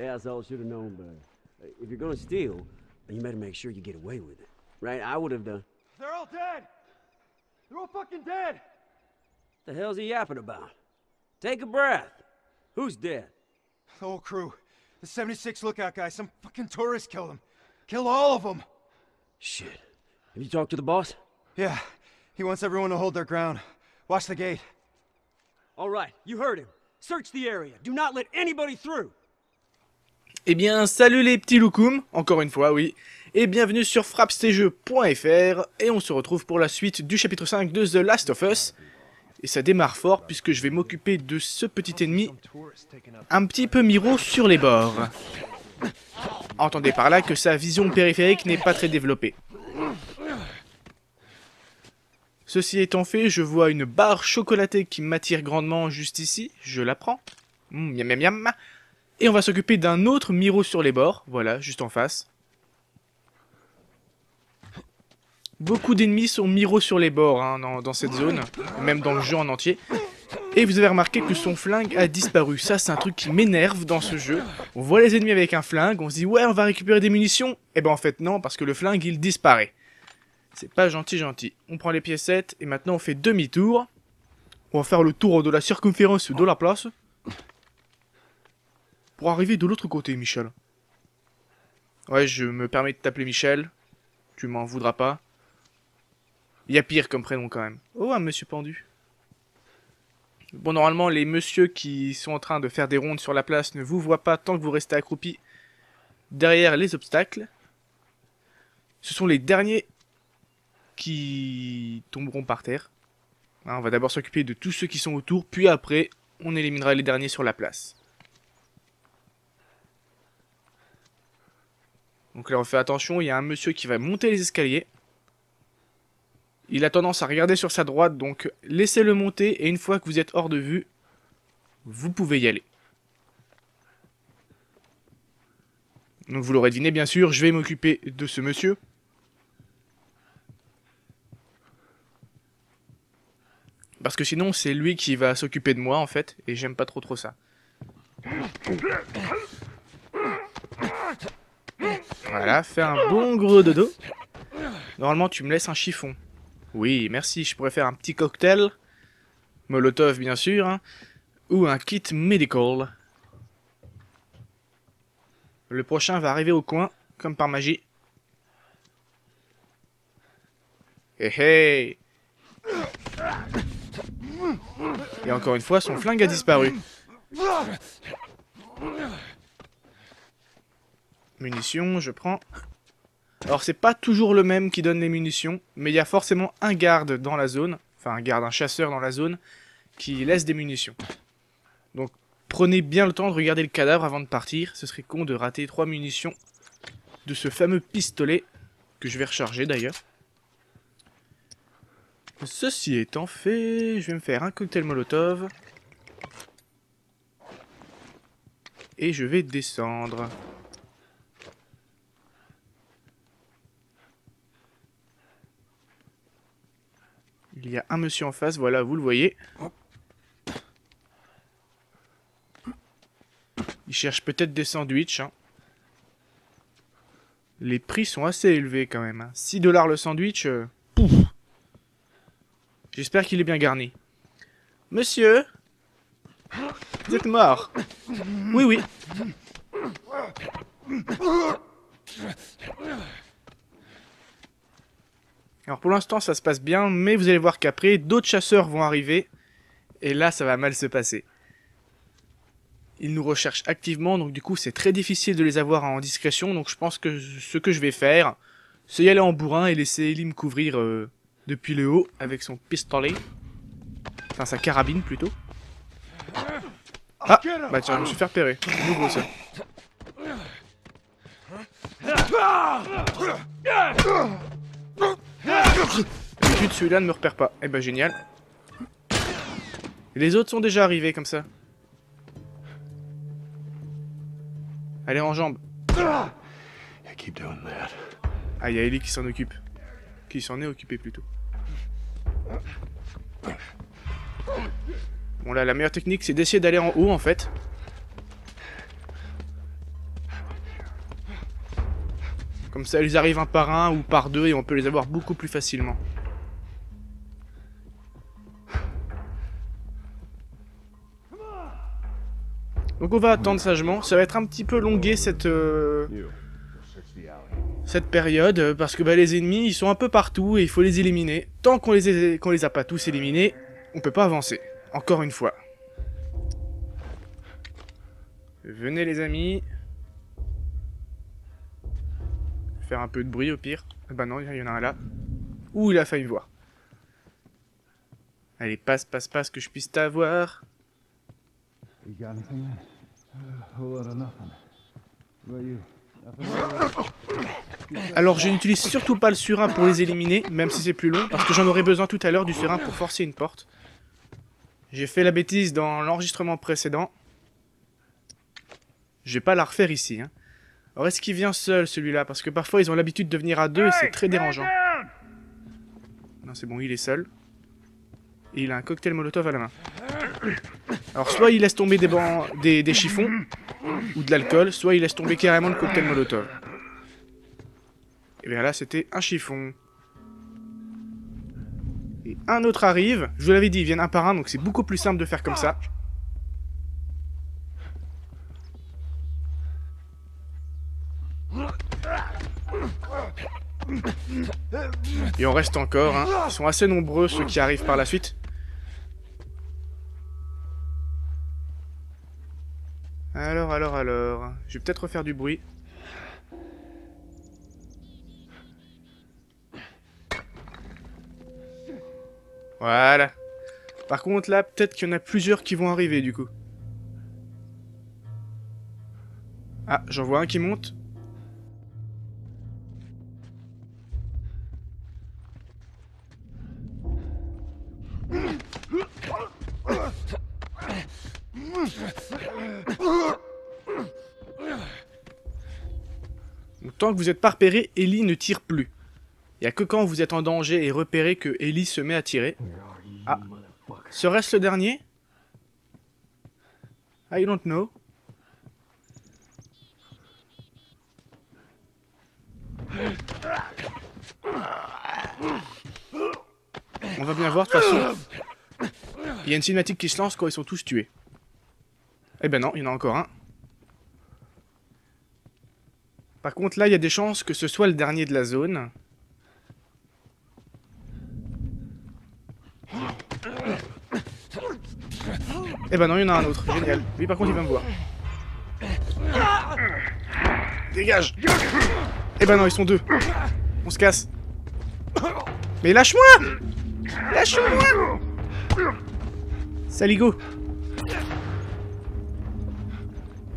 Asshole should have known better. If you're gonna steal, then you better make sure you get away with it. Right? I would have done. They're all dead! They're all fucking dead! The hell's he yapping about? Take a breath. Who's dead? The whole crew. The 76 lookout guy. Some fucking tourist killed him. Killed all of them. Shit. Have you talked to the boss? Yeah. He wants everyone to hold their ground. Watch the gate. All right, you heard him. Search the area. Do not let anybody through. Eh bien, salut les petits loukoums, encore une fois, oui, et bienvenue sur frappestjeux.fr, et on se retrouve pour la suite du chapitre 5 de The Last of Us. Et ça démarre fort, puisque je vais m'occuper de ce petit ennemi, un petit peu miro sur les bords. Entendez par là que sa vision périphérique n'est pas très développée. Ceci étant fait, je vois une barre chocolatée qui m'attire grandement juste ici, je la prends. Miam miam miam. Et on va s'occuper d'un autre miro sur les bords, voilà, juste en face. Beaucoup d'ennemis sont miro sur les bords hein, dans cette zone, même dans le jeu en entier. Et vous avez remarqué que son flingue a disparu, ça c'est un truc qui m'énerve dans ce jeu. On voit les ennemis avec un flingue, on se dit ouais on va récupérer des munitions. Et ben en fait non, parce que le flingue il disparaît. C'est pas gentil. On prend les piécettes et maintenant on fait demi-tour. On va faire le tour de la circonférence de la place. Pour arriver de l'autre côté, Michel. Ouais, je me permets de t'appeler Michel. Tu m'en voudras pas. Il y a pire comme prénom quand même. Oh, un monsieur pendu. Bon, normalement, les messieurs qui sont en train de faire des rondes sur la place ne vous voient pas tant que vous restez accroupis derrière les obstacles. Ce sont les derniers qui tomberont par terre. Hein, on va d'abord s'occuper de tous ceux qui sont autour, puis après, on éliminera les derniers sur la place. Donc là on fait attention, il y a un monsieur qui va monter les escaliers. Il a tendance à regarder sur sa droite, donc laissez-le monter et une fois que vous êtes hors de vue, vous pouvez y aller. Donc vous l'aurez deviné bien sûr, je vais m'occuper de ce monsieur. Parce que sinon c'est lui qui va s'occuper de moi en fait, et j'aime pas trop ça. Voilà, fais un bon gros dodo. Normalement, tu me laisses un chiffon. Oui, merci, je pourrais faire un petit cocktail. Molotov, bien sûr. Hein, ou un kit medical. Le prochain va arriver au coin, comme par magie. Hé hé. Et encore une fois, son flingue a disparu. Munitions, je prends. Alors c'est pas toujours le même qui donne les munitions, mais il y a forcément un garde dans la zone, enfin un chasseur dans la zone, qui laisse des munitions. Donc prenez bien le temps de regarder le cadavre avant de partir, ce serait con de rater 3 munitions de ce fameux pistolet, que je vais recharger d'ailleurs. Ceci étant fait, je vais me faire un cocktail molotov. Et je vais descendre. Il y a un monsieur en face, voilà, vous le voyez. Il cherche peut-être des sandwichs. Hein. Les prix sont assez élevés quand même. Hein. 6 $ le sandwich. Pouf. J'espère qu'il est bien garni. Monsieur, vous êtes mort. Oui, oui. Alors pour l'instant ça se passe bien, mais vous allez voir qu'après, d'autres chasseurs vont arriver, et là ça va mal se passer. Ils nous recherchent activement, donc du coup c'est très difficile de les avoir en discrétion, donc je pense que ce que je vais faire, c'est y aller en bourrin et laisser Ellie me couvrir depuis le haut avec son pistolet. Enfin sa carabine plutôt. Ah, bah tiens, je me suis fait repérer, nouveau ça. D'habitude celui-là ne me repère pas. Eh ben génial. Et les autres sont déjà arrivés comme ça. Allez en jambes. Ah, il y a Ellie qui s'en occupe. Qui s'en est occupé plutôt. Bon là la meilleure technique c'est d'essayer d'aller en haut en fait. Comme ça, ils arrivent un par un ou par deux et on peut les avoir beaucoup plus facilement. Donc on va attendre sagement. Ça va être un petit peu longué cette période, parce que bah, les ennemis, ils sont un peu partout et il faut les éliminer. Tant qu'on les a pas tous éliminés, on peut pas avancer. Encore une fois. Venez les amis. Faire un peu de bruit au pire. Ah bah non, il y en a un là. Ouh, il a failli me voir. Allez, passe, passe, passe, que je puisse t'avoir. Alors je n'utilise surtout pas le surin pour les éliminer, même si c'est plus long, parce que j'en aurai besoin tout à l'heure du surin pour forcer une porte. J'ai fait la bêtise dans l'enregistrement précédent. Je vais pas la refaire ici. Hein. Alors est-ce qu'il vient seul celui-là? Parce que parfois ils ont l'habitude de venir à deux et c'est très dérangeant. Non c'est bon, il est seul. Et il a un cocktail molotov à la main. Alors soit il laisse tomber des chiffons, ou de l'alcool, soit il laisse tomber carrément le cocktail molotov. Et bien là c'était un chiffon. Et un autre arrive, je vous l'avais dit, ils viennent un par un, donc c'est beaucoup plus simple de faire comme ça. Et on reste encore, hein. Ils sont assez nombreux ceux qui arrivent par la suite. Alors, je vais peut-être refaire du bruit. Voilà. Par contre là, peut-être qu'il y en a plusieurs qui vont arriver du coup. Ah, j'en vois un qui monte. Donc, tant que vous n'êtes pas repéré, Ellie ne tire plus. Il n'y a que quand vous êtes en danger et repéré que Ellie se met à tirer. Ah, serait-ce le dernier? I don't know. On va bien voir de toute façon. Il y a une cinématique qui se lance quand ils sont tous tués. Eh ben non, il y en a encore un. Par contre là, il y a des chances que ce soit le dernier de la zone. Eh ben non, il y en a un autre. Génial. Lui par contre, il va me voir. Dégage. Eh ben non, ils sont deux. On se casse. Mais lâche-moi! Lâche-moi! Saligo.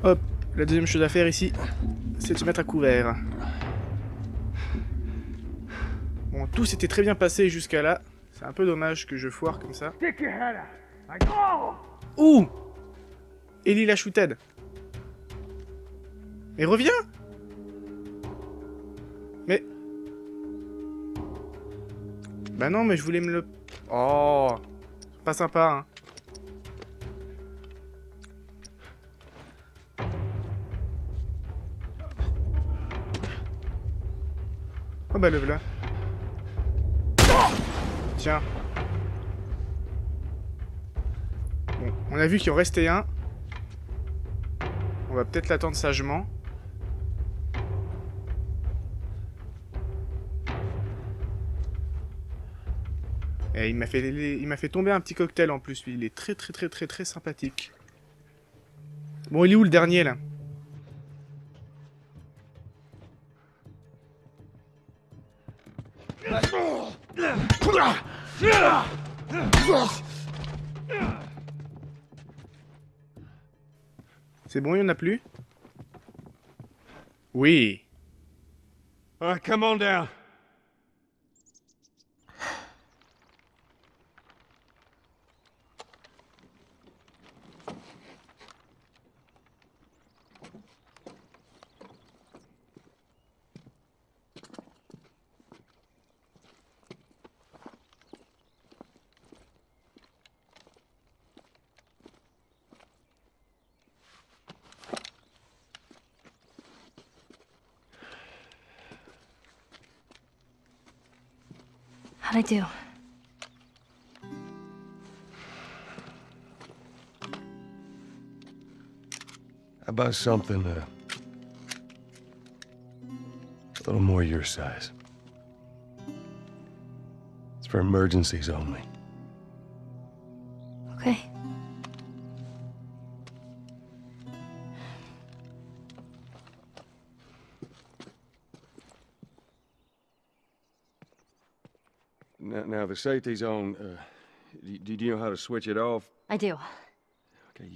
Hop, la deuxième chose à faire ici, c'est de se mettre à couvert. Bon, tout s'était très bien passé jusqu'à là. C'est un peu dommage que je foire comme ça. Ouh! Ellie la shooted. Mais reviens! Mais... Bah non, mais je voulais me le... Oh! Pas sympa, hein. Oh bah le voilà. Tiens. Bon, on a vu qu'il en restait un. On va peut-être l'attendre sagement. Et il m'a fait tomber un petit cocktail en plus, lui. Il est très sympathique. Bon, il est où le dernier, là? C'est bon, il n'y en a plus? Oui. Come on down. How'd I do? How about something a little more your size? It's for emergencies only. Okay. Now the safety's on. Do you know how to switch it off? I do. Okay,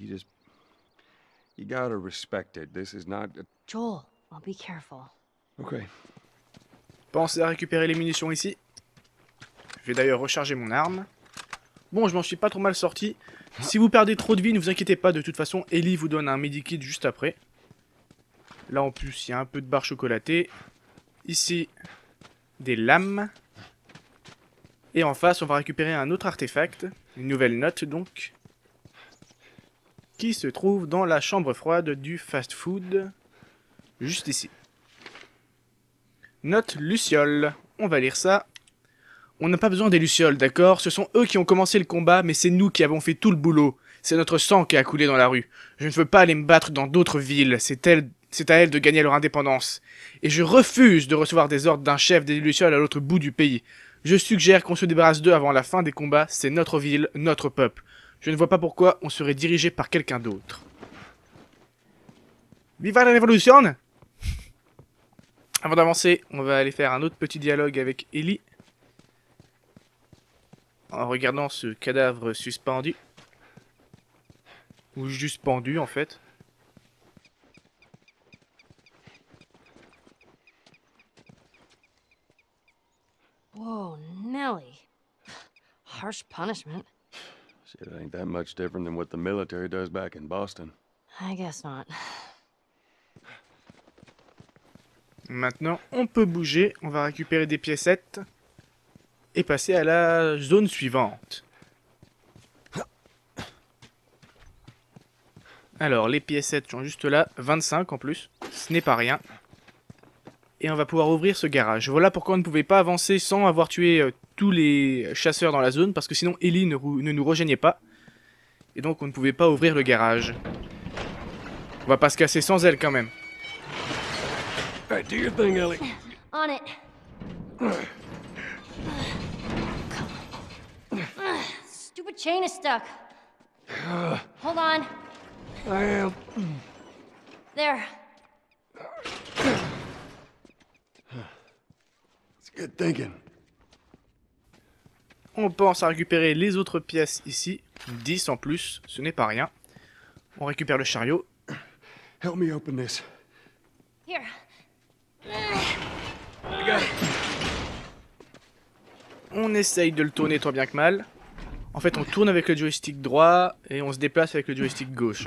you gotta respect it. This is not. Joel, I'll be careful. Okay. Pensez à récupérer les munitions ici. Je vais d'ailleurs recharger mon arme. Bon, je m'en suis pas trop mal sorti. Si vous perdez trop de vie, ne vous inquiétez pas. De toute façon, Ellie vous donne un medikit juste après. Là, en plus, il y a un peu de barre chocolatée. Ici, des lames. Et en face, on va récupérer un autre artefact. Une nouvelle note, donc. Qui se trouve dans la chambre froide du fast-food. Juste ici. Note Luciole. On va lire ça. On n'a pas besoin des Lucioles, d'accord? Ce sont eux qui ont commencé le combat, mais c'est nous qui avons fait tout le boulot. C'est notre sang qui a coulé dans la rue. Je ne veux pas aller me battre dans d'autres villes. C'est à elles de gagner leur indépendance. Et je refuse de recevoir des ordres d'un chef des Lucioles à l'autre bout du pays. Je suggère qu'on se débarrasse d'eux avant la fin des combats. C'est notre ville, notre peuple. Je ne vois pas pourquoi on serait dirigé par quelqu'un d'autre. Viva la révolution! Avant d'avancer, on va aller faire un autre petit dialogue avec Ellie. En regardant ce cadavre suspendu. Ou juste pendu, en fait. Whoa, Nelly. Harsh punishment. Shit, it ain't that much different than what the military does back in Boston. I guess not. Maintenant, on peut bouger. On va récupérer des piécettes. Et passer à la zone suivante. Alors, les piécettes sont juste là. 25 en plus. Ce n'est pas rien. Et on va pouvoir ouvrir ce garage. Voilà pourquoi on ne pouvait pas avancer sans avoir tué tous les chasseurs dans la zone. Parce que sinon, Ellie ne nous rejoignait pas. Et donc, on ne pouvait pas ouvrir le garage. On va pas se casser sans elle quand même. Alright, do your thing, Ellie. On it. Stupid chain is stuck. Hold on. I am. There. It's good thinking. On pense à récupérer les autres pièces ici. 10 en plus, ce n'est pas rien. On récupère le chariot. Help me open this. Here. I got it. On essaye de le tourner tant bien que mal. En fait, on tourne avec le joystick droit et on se déplace avec le joystick gauche.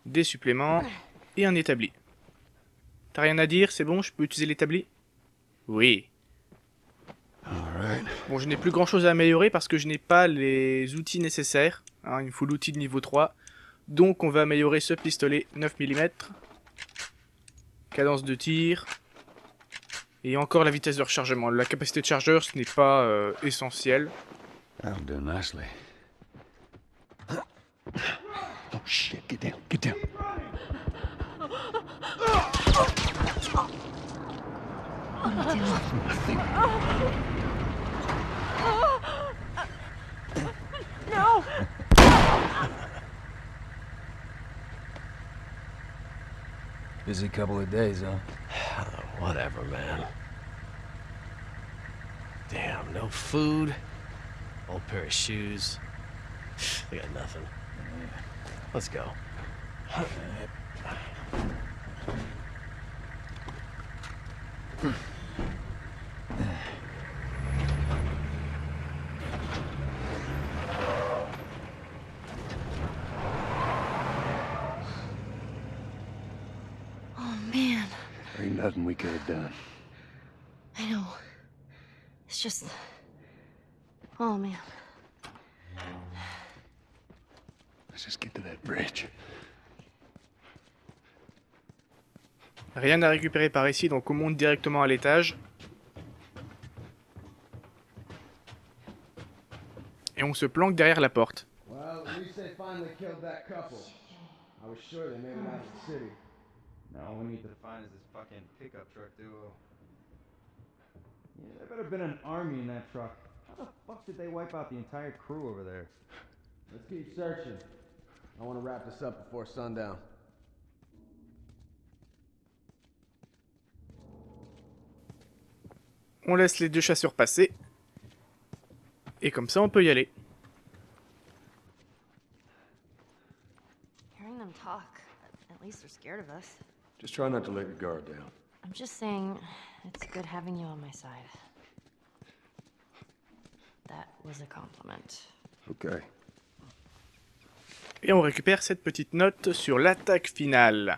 Des suppléments et un établi. T'as rien à dire? C'est bon? Je peux utiliser l'établi? Oui. Alright. Bon, je n'ai plus grand chose à améliorer parce que je n'ai pas les outils nécessaires. Il me faut l'outil de niveau 3. Donc, on va améliorer ce pistolet 9 mm. Cadence de tir. Et encore la vitesse de rechargement. La capacité de chargeur, ce n'est pas essentiel. That'll do nicely. Oh shit, get down, get down. No! Busy couple of days, huh? Whatever, man. Damn, no food. Old pair of shoes. We got nothing. Let's go. Oh, man. There ain't nothing we could have done. I know. It's just... Oh, man. Let's just get to that bridge. Rien à récupérer par ici, donc on monte directement à l'étage. Et on se planque derrière la porte. Well, at least they finally killed that couple. I was sure they made it out of the city. Now all we need to find is this fucking pickup truck duo. Yeah, there better been an army in that truck. How the fuck did they wipe out the entire crew over there? Let's keep searching. I want to wrap this up before sundown. On laisse les deux chasseurs passer. Et comme ça, on peut y aller. Hearing them talk, at least they're scared of us. Just try not to let your guard down. I'm just saying, it's good having you on my side. That was a compliment. Okay. Et on récupère cette petite note sur l'attaque finale.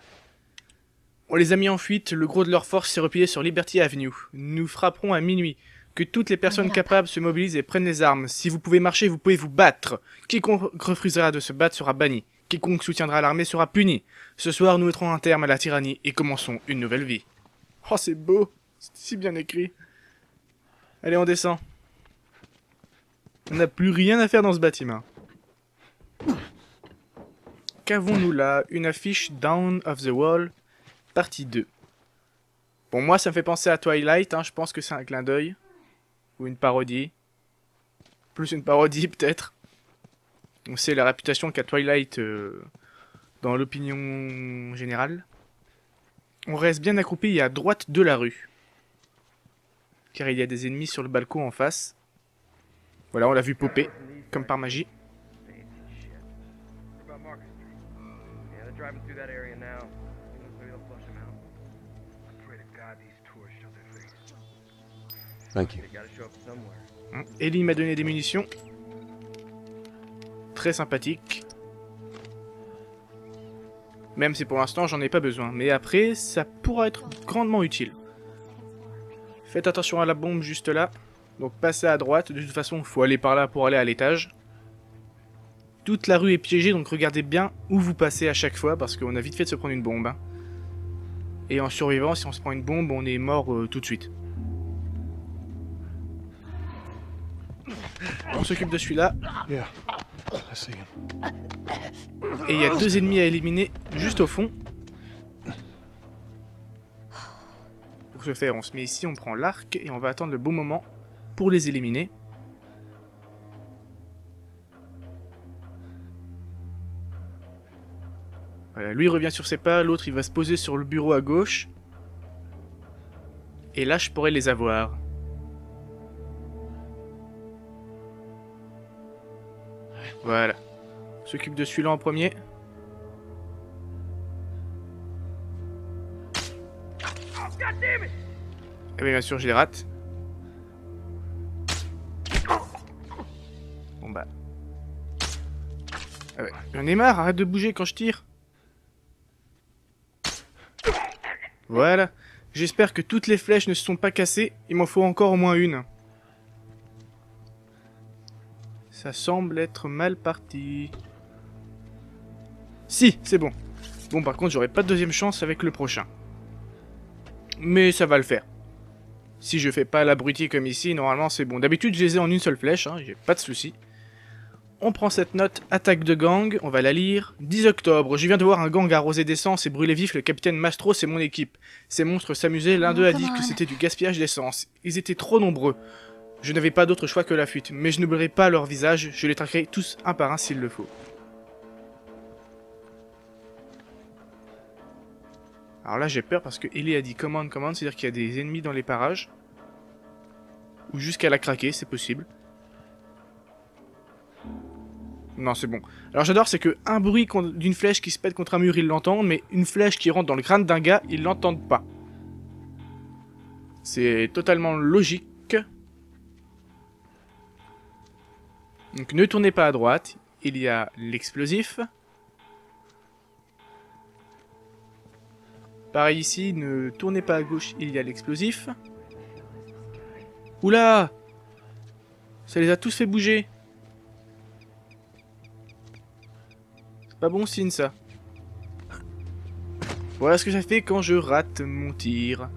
On les a mis en fuite, le gros de leur force s'est replié sur Liberty Avenue. Nous frapperons à minuit. Que toutes les personnes capables se mobilisent et prennent les armes. Si vous pouvez marcher, vous pouvez vous battre. Quiconque refusera de se battre sera banni. Quiconque soutiendra l'armée sera puni. Ce soir, nous mettrons un terme à la tyrannie et commençons une nouvelle vie. Oh, c'est beau. C'est si bien écrit. Allez, on descend. On n'a plus rien à faire dans ce bâtiment. Qu'avons-nous là? Une affiche Down of the Wall, partie 2. Bon, moi, ça me fait penser à Twilight, hein, je pense que c'est un clin d'œil. Ou une parodie. Plus une parodie, peut-être. On sait la réputation qu'a Twilight dans l'opinion générale. On reste bien accroupi à droite de la rue. Car il y a des ennemis sur le balcon en face. Voilà, on l'a vu popper, comme par magie. Thank you. Ellie m'a donné des munitions. Très sympathique. Même si pour l'instant j'en ai pas besoin. Mais après, ça pourra être grandement utile. Faites attention à la bombe juste là. Donc passez à droite. De toute façon, il faut aller par là pour aller à l'étage. Toute la rue est piégée, donc regardez bien où vous passez à chaque fois. Parce qu'on a vite fait de se prendre une bombe. Hein. Et en survivant, si on se prend une bombe, on est mort tout de suite. On s'occupe de celui-là. Yeah. I see him. Et il y a deux ennemis à éliminer juste au fond. Pour ce faire, on se met ici, on prend l'arc et on va attendre le bon moment pour les éliminer. Voilà, lui revient sur ses pas, l'autre il va se poser sur le bureau à gauche. Et là, je pourrais les avoir. Voilà. On s'occupe de celui-là en premier. Et bien sûr, je les rate. Bon bah. Ah ouais. J'en ai marre, arrête de bouger quand je tire. Voilà. J'espère que toutes les flèches ne se sont pas cassées. Il m'en faut encore au moins une. Ça semble être mal parti. Si, c'est bon. Bon, par contre, j'aurai pas de deuxième chance avec le prochain. Mais ça va le faire. Si je fais pas l'abruti comme ici, normalement c'est bon. D'habitude, je les ai en une seule flèche, hein, j'ai pas de souci. On prend cette note, attaque de gang, on va la lire. 10 octobre, je viens de voir un gang arroser d'essence et brûler vif le capitaine Mastros et mon équipe. Ces monstres s'amusaient, l'un d'eux a dit que c'était du gaspillage d'essence. Ils étaient trop nombreux. Je n'avais pas d'autre choix que la fuite, mais je n'oublierai pas leur visage, je les traquerai tous un par un s'il le faut. Alors là j'ai peur parce que Ellie a dit commande, c'est-à-dire qu'il y a des ennemis dans les parages. Ou jusqu'à la craquer, c'est possible. Non, c'est bon. Alors j'adore, c'est que un bruit d'une flèche qui se pète contre un mur, ils l'entendent, mais une flèche qui rentre dans le crâne d'un gars, ils l'entendent pas. C'est totalement logique. Donc ne tournez pas à droite, il y a l'explosif. Pareil ici, ne tournez pas à gauche, il y a l'explosif. Oula! Ça les a tous fait bouger. C'est pas bon signe ça. Voilà ce que ça fait quand je rate mon tir.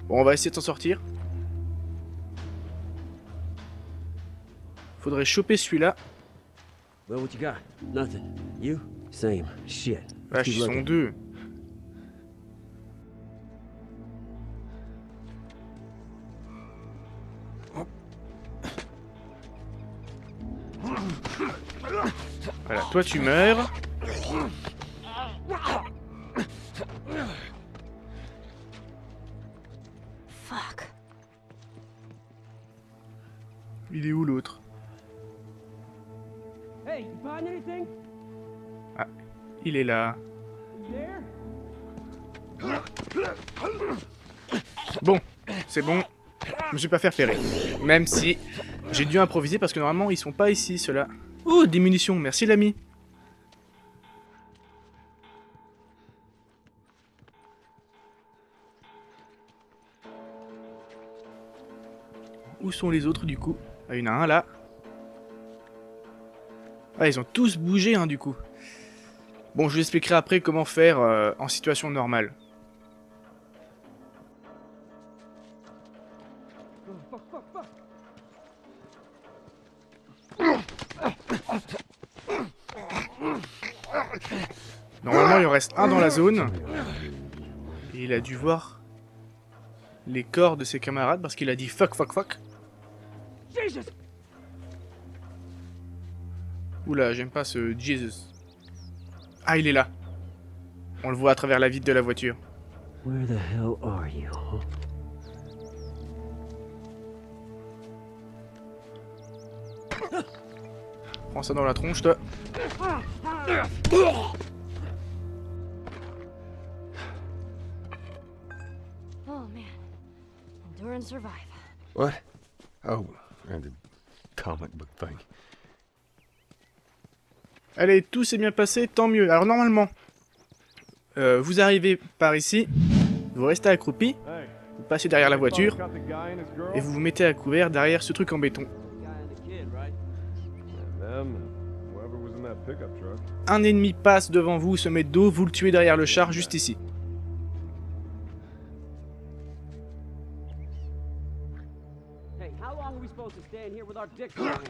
Bon, on va essayer de s'en sortir. Faudrait choper celui-là. Well, what you got? Nothing. You? Same. Shit. Vache, ils sont deux. Voilà, toi tu meurs. Fuck. Il est où l'autre? Hey, you find anything? Ah, il est là. Bon, c'est bon. Je me suis pas fait repérer. Même si j'ai dû improviser parce que normalement ils sont pas ici ceux-là. Oh, des munitions, merci l'ami. Où sont les autres du coup? Ah, il y en a un là. Ah, ils ont tous bougé hein du coup. Bon, je vous expliquerai après comment faire en situation normale. Normalement, il en reste un dans la zone. Et il a dû voir les corps de ses camarades parce qu'il a dit fuck, fuck, fuck. Oula, j'aime pas ce Jesus. Ah, il est là. On le voit à travers la vitre de la voiture. Where the hell are you? Huh? Prends ça dans la tronche, toi. Oh man. Endure and survive. What? Oh, and the comic book thing. Allez, tout s'est bien passé, tant mieux. Alors normalement, vous arrivez par ici, vous restez accroupi, vous passez derrière la voiture, et vous vous mettez à couvert derrière ce truc en béton. Un ennemi passe devant vous, se met de dos, vous le tuez derrière le char, juste ici. Hey, how long are we supposed to stand here with our dicks in our hands?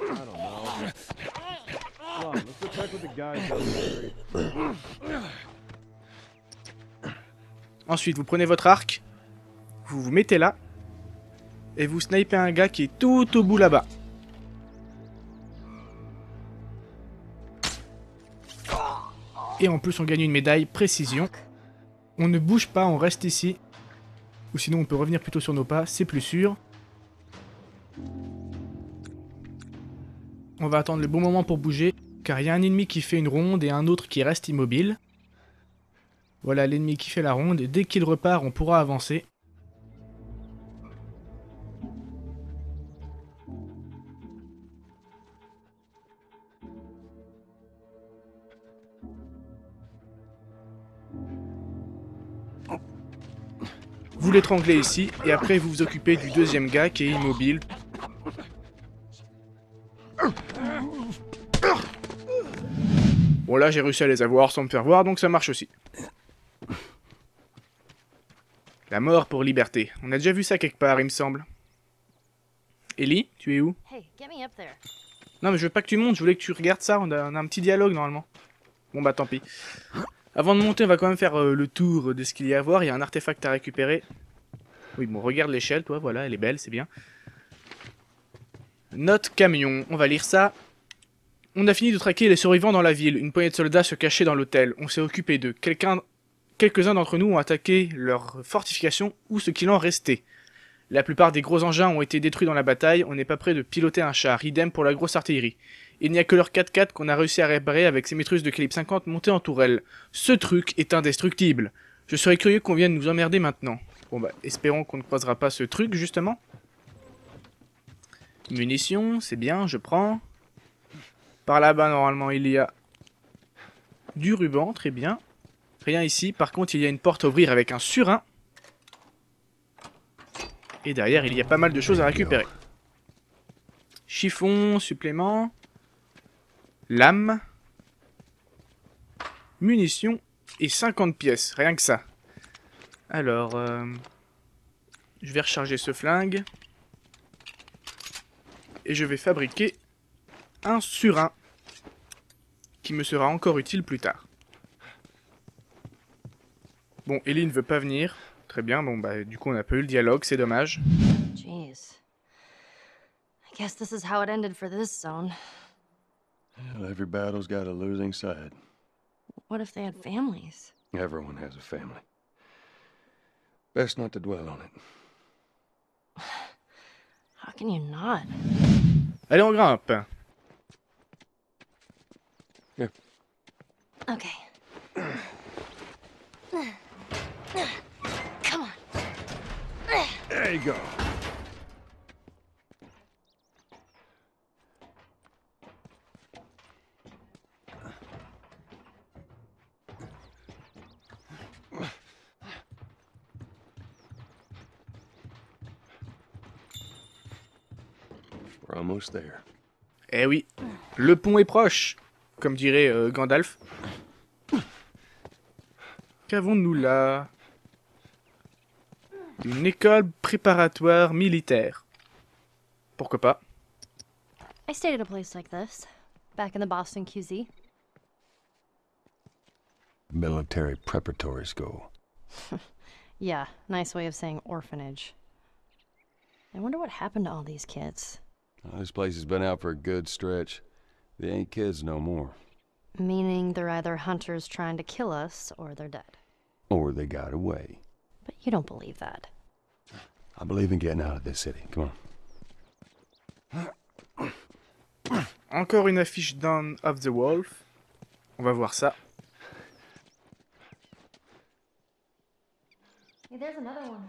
I don't know. Come on, let's go check with the guys down the street. Ensuite, vous prenez votre arc, vous vous mettez là, et vous snipez un gars qui est tout au bout là-bas. Et en plus, on gagne une médaille précision. On ne bouge pas, on reste ici. Ou sinon, on peut revenir plutôt sur nos pas, c'est plus sûr. On va attendre le bon moment pour bouger, car il y a un ennemi qui fait une ronde et un autre qui reste immobile. Voilà l'ennemi qui fait la ronde, et dès qu'il repart, on pourra avancer. Vous l'étranglez ici, et après vous vous occupez du deuxième gars qui est immobile. Bon là j'ai réussi à les avoir sans me faire voir, donc ça marche aussi. La mort pour liberté. On a déjà vu ça quelque part, il me semble. Ellie, tu es où? Hey, get me up there. Non mais je veux pas que tu montes, je voulais que tu regardes ça, on a un petit dialogue normalement. Bon bah tant pis. Avant de monter, on va quand même faire le tour de ce qu'il y a à voir. Il y a un artefact à récupérer. Oui, bon, regarde l'échelle, toi, voilà, elle est belle, c'est bien. Note camion, on va lire ça. On a fini de traquer les survivants dans la ville. Une poignée de soldats se cachaient dans l'hôtel. On s'est occupé d'eux. Quelques-uns d'entre nous ont attaqué leurs fortifications ou ce qu'il en restait. La plupart des gros engins ont été détruits dans la bataille. On n'est pas prêt de piloter un char. Idem pour la grosse artillerie. Il n'y a que leur 4x4 qu'on a réussi à réparer avec ces mitrailleuses de calibre 50 montées en tourelle. Ce truc est indestructible. Je serais curieux qu'on vienne nous emmerder maintenant. Bon bah, espérons qu'on ne croisera pas ce truc, justement. Munitions, c'est bien, je prends. Par là-bas, normalement, il y a du ruban, très bien. Rien ici, par contre, il y a une porte à ouvrir avec un surin. Et derrière, il y a pas mal de choses à récupérer. Chiffon, supplément. Lame. Munitions. et 50 pièces, rien que ça. Alors, je vais recharger ce flingue. Et je vais fabriquer un surin qui me sera encore utile plus tard. Bon, Ellie ne veut pas venir. Très bien, bon bah du coup on n'a pas eu le dialogue, c'est dommage. Jeez. I guess this is how it ended for this zone. Well, every battle's got a losing side. What if they had families? Everyone has a family. Best not to dwell on it. How can you not? Allez, on grimpe. Here. Okay. Come on. There you go. We're almost there. Eh oui, le pont est proche, comme dirait Gandalf. Qu'avons-nous là? Une école préparatoire militaire. Pourquoi pas? I stayed at a place like this, back in the Boston QZ. Military preparatory school. Yeah, nice way of saying orphanage. I wonder what happened to all these kids. Well, this place has been out for a good stretch. They ain't kids no more. Meaning they're either hunters trying to kill us, or they're dead. Or they got away. But you don't believe that. I believe in getting out of this city. Come on. Encore une affiche Dawn of the Wolf. On va voir ça. Hey, there's another one.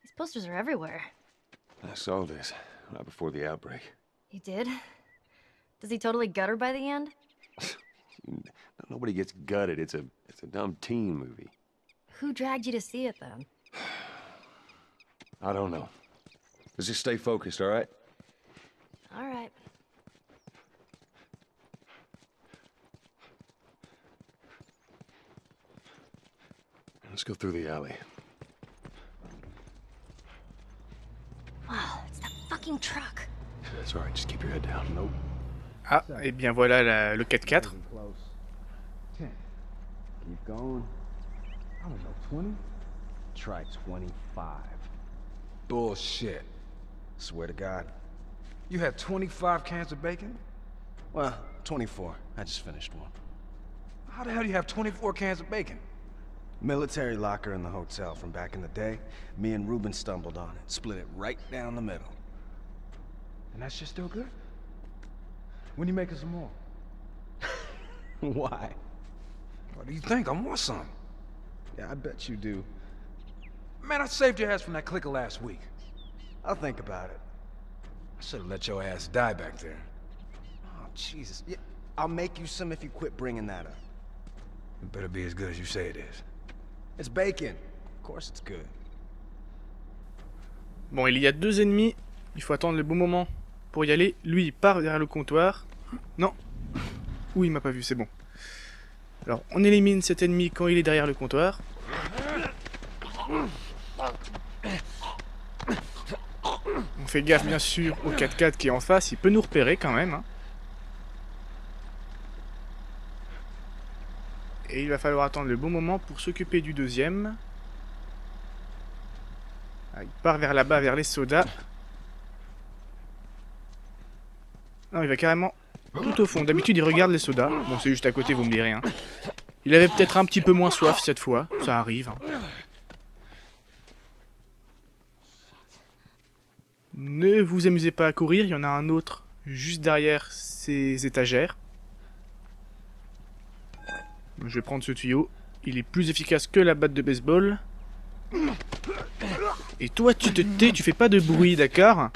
These posters are everywhere. I saw this right before the outbreak. You did? Does he totally gut her by the end? Nobody gets gutted. It's a dumb teen movie. Who dragged you to see it then? I don't know. Let's just stay focused, all right? All right. Let's go through the alley. Wow, it's that fucking truck. That's all right. Just keep your head down. Nope. Ah, et bien voilà le 4x4. Close. 10. Keep going. I don't know, 20? Try 25. Bullshit. Swear to God. You had 25 cans of bacon? Well, 24. I just finished one. How the hell do you have 24 cans of bacon? Military locker in the hotel from back in the day. Me and Ruben stumbled on it, split it right down the middle. And that shit still good? When you making some more? Why? What do you think? I want some. Yeah, I bet you do. Man, I saved your ass from that clicker last week. I'll think about it. I should have let your ass die back there. Oh, Jesus. Yeah, I'll make you some if you quit bringing that up. It better be as good as you say it is. It's bacon. Of course it's good. Bon, il y a 2 ennemis. Il faut attendre le bon moment pour y aller. Lui, il part derrière le comptoir. Non. Ouh, il m'a pas vu, c'est bon. Alors, on élimine cet ennemi quand il est derrière le comptoir. On fait gaffe, bien sûr, au 4x4 qui est en face. Il peut nous repérer quand même. Hein. Et il va falloir attendre le bon moment pour s'occuper du deuxième. Ah, il part vers là-bas, vers les sodas. Non, il va carrément tout au fond. D'habitude, il regarde les sodas. Bon, c'est juste à côté, vous me direz. Hein. Il avait peut-être un petit peu moins soif cette fois. Ça arrive. Hein. Ne vous amusez pas à courir. Il y en a un autre juste derrière ces étagères. Je vais prendre ce tuyau. Il est plus efficace que la batte de baseball. Et toi, tu te tais, tu fais pas de bruit, d'accord?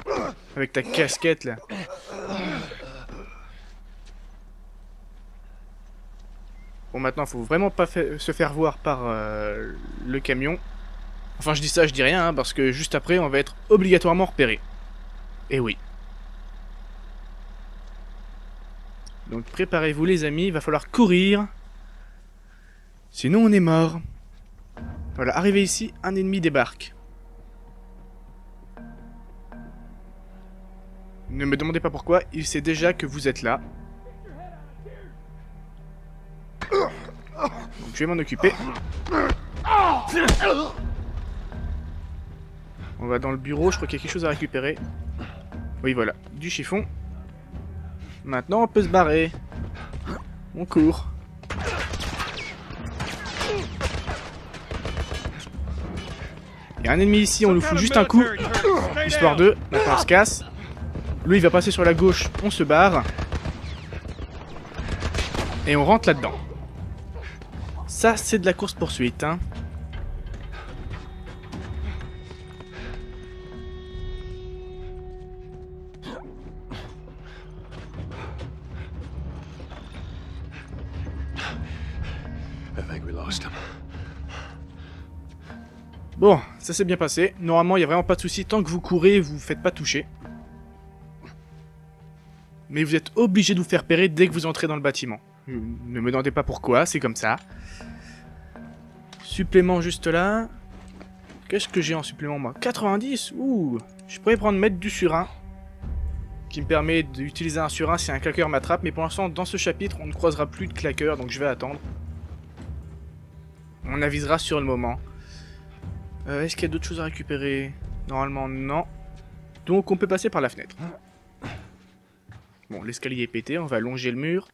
Avec ta casquette, là. Bon, maintenant, faut vraiment pas se faire voir par le camion. Enfin, je dis ça, je dis rien, hein, parce que juste après, on va être obligatoirement repéré. Et oui. Donc préparez-vous les amis, il va falloir courir. Sinon on est mort. Voilà, arrivé ici, un ennemi débarque. Ne me demandez pas pourquoi, il sait déjà que vous êtes là. Donc je vais m'en occuper. On va dans le bureau, je crois qu'il y a quelque chose à récupérer. Oui voilà, du chiffon. Maintenant on peut se barrer. On court. Il y a un ennemi ici, on lui fout juste un coup. Histoire de, maintenant on se casse. Lui il va passer sur la gauche, on se barre. Et on rentre là-dedans. Ça c'est de la course poursuite hein. Bon, ça s'est bien passé. Normalement, il n'y a vraiment pas de souci. Tant que vous courez, vous ne faites pas toucher. Mais vous êtes obligé de vous faire repérer dès que vous entrez dans le bâtiment. Ne me demandez pas pourquoi, c'est comme ça. Supplément juste là. Qu'est-ce que j'ai en supplément, moi? 90? Ouh, je pourrais prendre mettre du surin. Qui me permet d'utiliser un surin si un claqueur m'attrape. Mais pour l'instant, dans ce chapitre, on ne croisera plus de claqueurs, donc je vais attendre. On avisera sur le moment. Est-ce qu'il y a d'autres choses à récupérer? Normalement, non. Donc, on peut passer par la fenêtre. Bon, l'escalier est pété, on va longer le mur.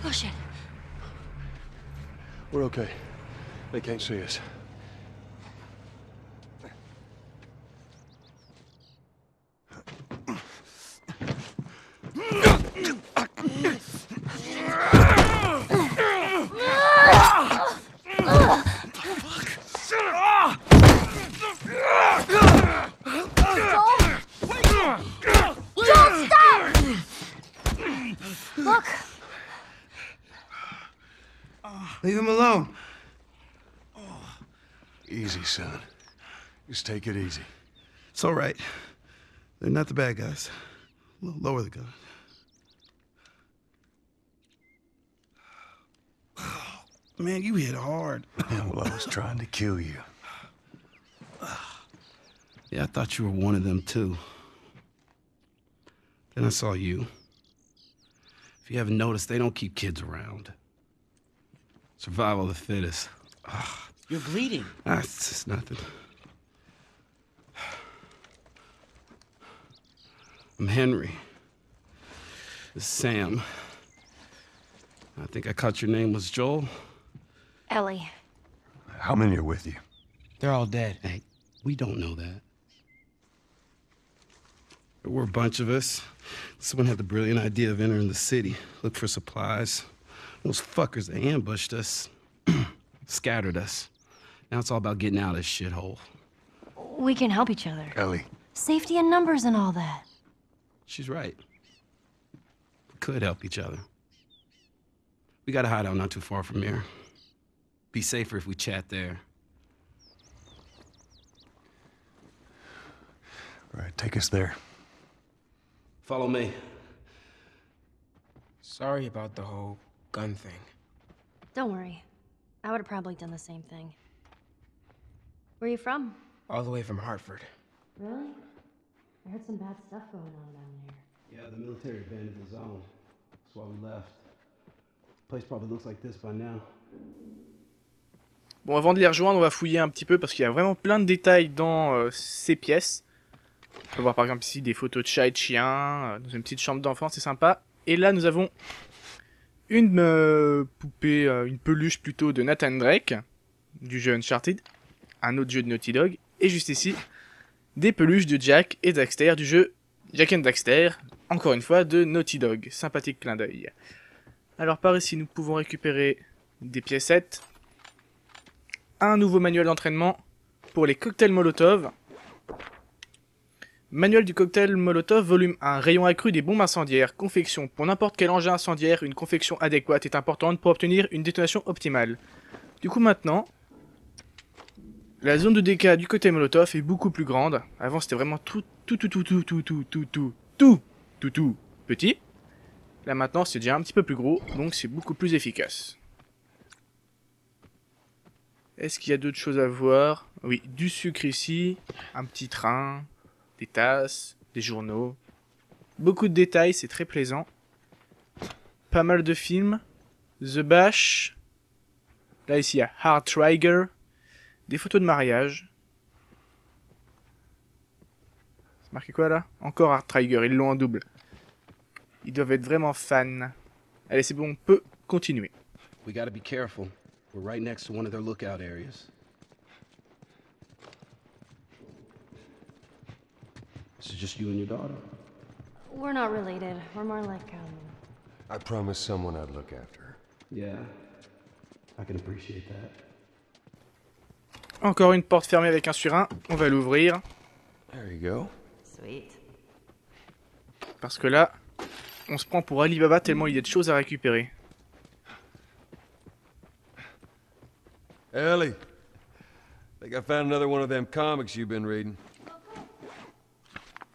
Oh shit. We're okay. They can't see us. Leave him alone. Easy, son. Just take it easy. It's all right. They're not the bad guys. Lower the gun. Man, you hit hard. Yeah, well, I was trying to kill you. Yeah, I thought you were one of them too. Then I saw you. If you haven't noticed, they don't keep kids around. Survival of the fittest. You're bleeding. It's just nothing. I'm Henry. This is Sam. I think I caught your name was Joel. Ellie. How many are with you? They're all dead. Hey, we don't know that. There were a bunch of us. Someone had the brilliant idea of entering the city, look for supplies. Those fuckers, they ambushed us, scattered us. Now it's all about getting out of this shithole. We can help each other. Ellie. Safety in numbers and all that. She's right. We could help each other. We got a hideout not too far from here. Be safer if we chat there. All right, take us there. Follow me. Sorry about the whole gun thing. Don't worry. I would have probably done the same thing. Where are you from? All the way from Hartford. Really? I heard some bad stuff going on down there. Yeah, the military abandoned the zone. That's why we left. The place probably looks like this by now. Bon, avant de les rejoindre, on va fouiller un petit peu parce qu'il y a vraiment plein de détails dans ces pièces. On peut voir par exemple ici des photos de chats et de chiens, dans une petite chambre d'enfant, c'est sympa. Et là, nous avons une poupée, une peluche plutôt de Nathan Drake, du jeu Uncharted, un autre jeu de Naughty Dog. Et juste ici, des peluches de Jack et Daxter du jeu Jak and Daxter, encore une fois de Naughty Dog. Sympathique clin d'œil. Alors par ici, nous pouvons récupérer des piécettes. Un nouveau manuel d'entraînement pour les cocktails Molotov. Manuel du cocktail Molotov, volume 1. Rayon accru des bombes incendiaires. Confection. Pour n'importe quel engin incendiaire, une confection adéquate est importante pour obtenir une détonation optimale. Du coup maintenant, la zone de dégâts du cocktail Molotov est beaucoup plus grande. Avant c'était vraiment tout tout petit. Là maintenant c'est déjà un petit peu plus gros, donc c'est beaucoup plus efficace. Est-ce qu'il y a d'autres choses à voir? Oui, du sucre ici, un petit train, des tasses, des journaux. Beaucoup de détails, c'est très plaisant. Pas mal de films. The Bash. Là ici il y a Hard Trigger. Des photos de mariage. C'est marqué quoi là? Encore Hard Trigger, ils l'ont en double. Ils doivent être vraiment fans. Allez, c'est bon, on peut continuer. We gotta be careful. We're right next to one of their lookout areas. This is just you and your daughter? We're not related. We're more like, I promised someone I'd look after her. Yeah, I can appreciate that. Encore une porte fermée avec un surin. On va l'ouvrir. There you go. Sweet. Parce que là, on se prend pour Alibaba tellement il y a de choses à récupérer. Ellie, think I found another one of them comics you've been reading.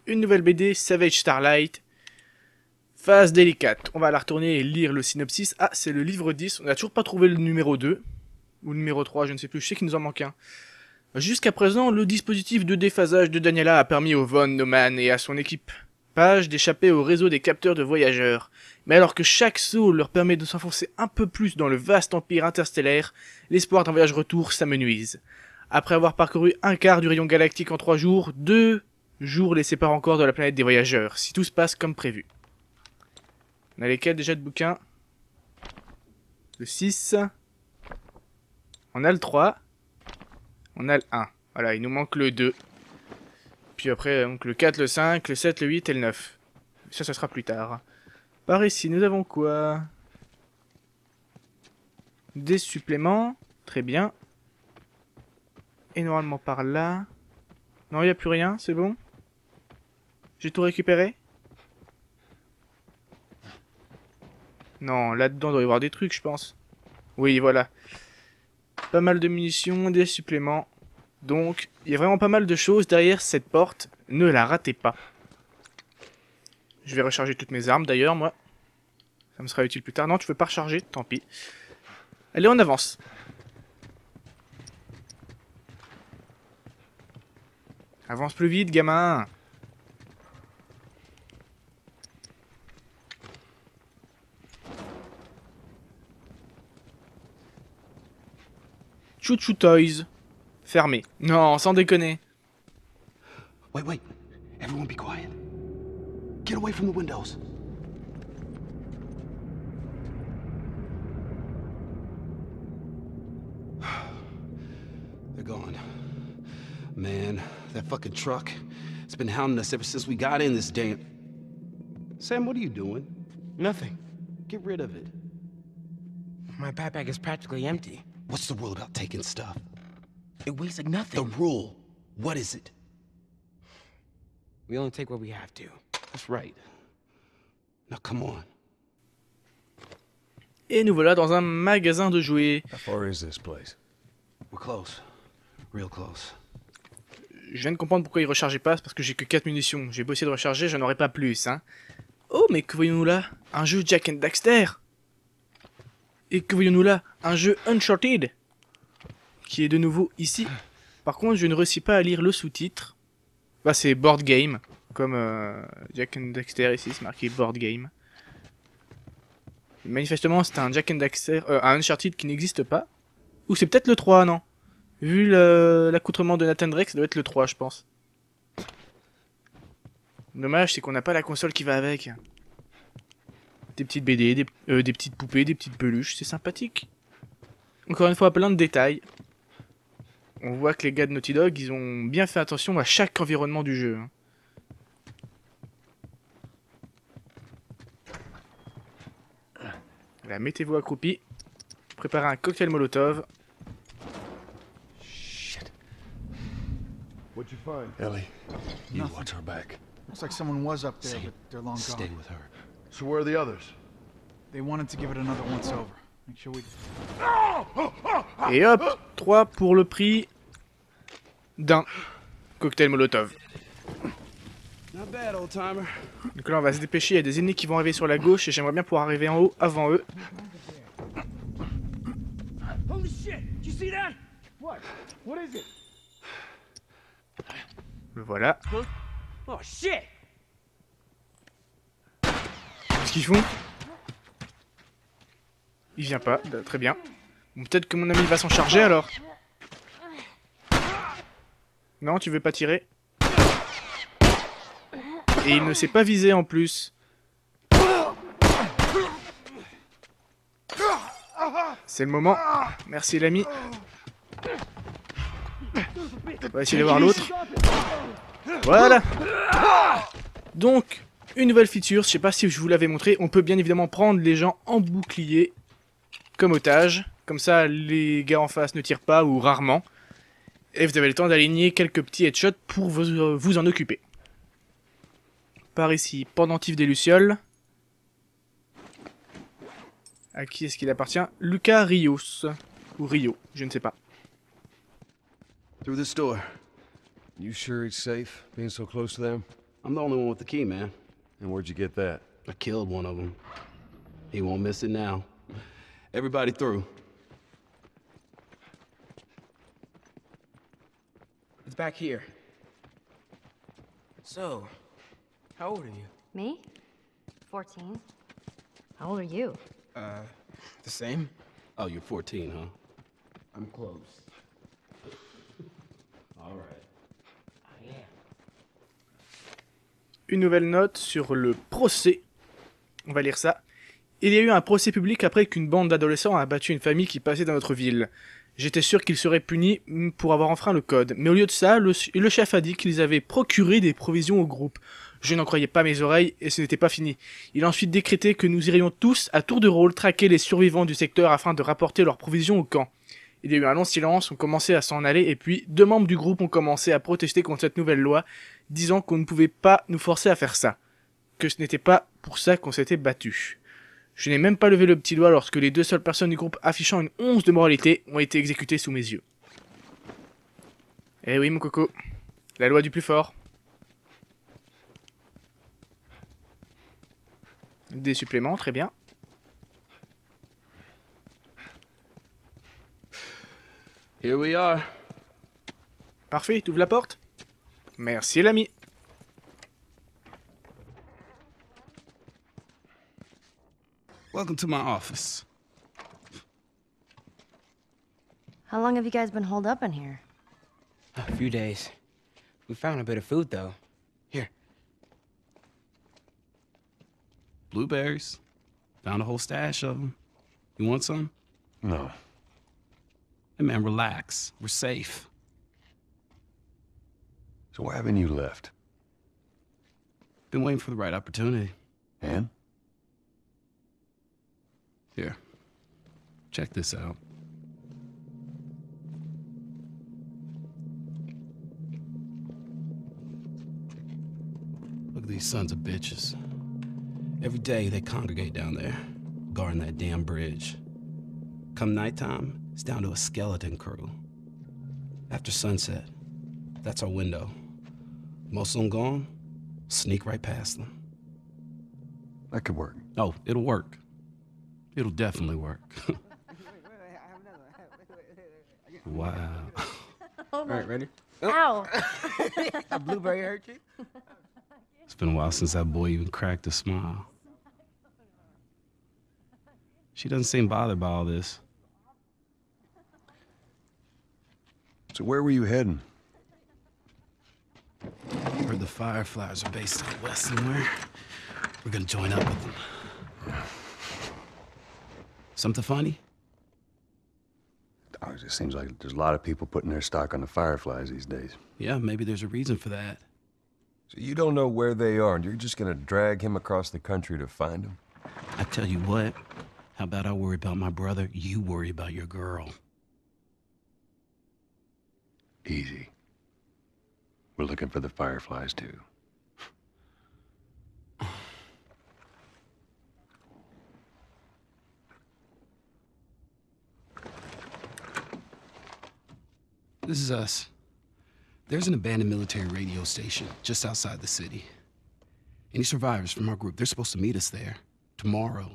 Une nouvelle BD, Savage Starlight. Phase délicate. On va la retourner et lire le synopsis. Ah, c'est le livre 10. On n'a toujours pas trouvé le numéro 2. Ou le numéro 3, je ne sais plus. Je sais qu'il nous en manque un. Jusqu'à présent, le dispositif de déphasage de Daniela a permis au Von Neumann et à son équipe Page d'échapper au réseau des capteurs de voyageurs. Mais alors que chaque saut leur permet de s'enfoncer un peu plus dans le vaste empire interstellaire, l'espoir d'un voyage retour s'amenuise. Après avoir parcouru un quart du rayon galactique en 3 jours, 2 jours les séparent encore de la planète des voyageurs, si tout se passe comme prévu. On a lesquels déjà de bouquins? Le 6. On a le 3. On a le 1. Voilà, il nous manque le 2. Puis après, donc le 4, le 5, le 7, le 8 et le 9. Ça sera plus tard. Par ici, nous avons quoi? Des suppléments. Très bien. Et normalement par là... Non, il n'y a plus rien, c'est bon? J'ai tout récupéré? Non, là-dedans, il doit y avoir des trucs, je pense. Oui, voilà. Pas mal de munitions, des suppléments. Donc, il y a vraiment pas mal de choses derrière cette porte. Ne la ratez pas. Je vais recharger toutes mes armes, d'ailleurs, moi. Ça me sera utile plus tard. Non, tu veux pas recharger? Tant pis. Allez, on avance. Avance plus vite, gamin. Choo Choo Toys. Fermé. Non, sans déconner. Wait. Everyone be quiet. Get away from the windows. They're gone. Man, that fucking truck. It's been hounding us ever since we got in this damn... Sam, what are you doing? Nothing. Get rid of it. My backpack is practically empty. What's the rule about taking stuff? It weighs like nothing. The rule. What is it? We only take what we have to. That's right. Now come on. Et nous voilà dans un magasin de jouets. How far is this place? We're close. Real close. Je viens de comprendre pourquoi il rechargeait pas, c'est parce que j'ai que 4 munitions. J'ai beau essayer de recharger, j'en aurai pas plus, hein. Oh, mais que voyons-nous là? Un jeu Jak and Daxter. Et que voyons-nous là? Un jeu Uncharted. Qui est de nouveau ici. Par contre, je ne réussis pas à lire le sous-titre. Bah, c'est Board Game. Comme Jak and Daxter ici, c'est marqué Board Game. Manifestement, c'est un Jak and Daxter, un Uncharted qui n'existe pas. Ou c'est peut-être le 3, non? Vu l'accoutrement de Nathan Drake, ça doit être le 3, je pense. Dommage, c'est qu'on n'a pas la console qui va avec. Des petites BD, des petites poupées, des petites peluches, c'est sympathique. Encore une fois, plein de détails. On voit que les gars de Naughty Dog, ils ont bien fait attention à chaque environnement du jeu. Là, mettez-vous accroupi. Préparez un cocktail Molotov. Shit. What'd you find? Ellie, you Nothing. watch her back. Looks like someone was up there, Say but they're long Stay gone. with her. So where are the others? They wanted to give it another once over. Make sure we... Et hop, 3 pour le prix d'un cocktail Molotov. Not bad, old timer. Donc là, on va se dépêcher. Il y a des ennemis qui vont arriver sur la gauche et j'aimerais bien pouvoir arriver en haut avant eux. Holy shit! Did you see that? What? What is it? Voilà. Oh shit! Qu'est-ce qu'ils font? Il vient pas. Très bien. Bon, peut-être que mon ami va s'en charger alors. Non, tu veux pas tirer? Et il ne s'est pas visé en plus. C'est le moment. Merci l'ami. On va essayer de voir l'autre. Voilà. Donc, une nouvelle feature, je sais pas si je vous l'avais montré, on peut bien évidemment prendre les gens en bouclier comme otage. Comme ça, les gars en face ne tirent pas ou rarement. Et vous avez le temps d'aligner quelques petits headshots pour vous en occuper. Par ici, pendentif des Lucioles. À qui est-ce qu'il appartient? Lucas Rios. Ou Rio, je ne sais pas. Through this door. You sure it's safe, being so close to them? I'm the only one with the key, man. And where'd you get that? I killed one of them. He won't miss it now. Everybody through. It's back here. So, how old are you? Me? 14. How old are you? The same? Oh, you're 14, huh? I'm close. All right. Une nouvelle note sur le procès. On va lire ça. Il y a eu un procès public après qu'une bande d'adolescents a abattu une famille qui passait dans notre ville. J'étais sûr qu'ils seraient punis pour avoir enfreint le code. Mais au lieu de ça, le chef a dit qu'ils avaient procuré des provisions au groupe. Je n'en croyais pas mes oreilles et ce n'était pas fini. Il a ensuite décrété que nous irions tous, à tour de rôle, traquer les survivants du secteur afin de rapporter leurs provisions au camp. Il y a eu un long silence, on commençait à s'en aller et puis 2 membres du groupe ont commencé à protester contre cette nouvelle loi, disant qu'on ne pouvait pas nous forcer à faire ça. Que ce n'était pas pour ça qu'on s'était battu. Je n'ai même pas levé le petit doigt lorsque les 2 seules personnes du groupe affichant une once de moralité ont été exécutées sous mes yeux. Eh oui mon coco, la loi du plus fort. Des suppléments, très bien. Here we are. Parfait, tu ouvres la porte? Merci l'ami. Welcome to my office. How long have you guys been holed up in here? A few days. We found a bit of food, though. Here. Blueberries. Found a whole stash of them. You want some? No. Hey man, relax. We're safe. So why haven't you left? Been waiting for the right opportunity. And? Here. Check this out. Look at these sons of bitches. Every day they congregate down there, guarding that damn bridge. Come nighttime, it's down to a skeleton crew. After sunset, that's our window. Most of them gone, sneak right past them. That could work. Oh, it'll work. It'll definitely work. Wow. All right, ready? Ow! A blueberry hurt you? It's been a while since that boy even cracked a smile. She doesn't seem bothered by all this. So where were you heading? Heard the Fireflies are based out west somewhere. We're gonna join up with them. Something funny? Oh, it just seems like there's a lot of people putting their stock on the Fireflies these days. Yeah, maybe there's a reason for that. So you don't know where they are, and you're just gonna drag him across the country to find them? I tell you what, how about I worry about my brother, you worry about your girl. Easy. We're looking for the Fireflies, too. This is us. There's an abandoned military radio station just outside the city. Any survivors from our group, they're supposed to meet us there. Tomorrow.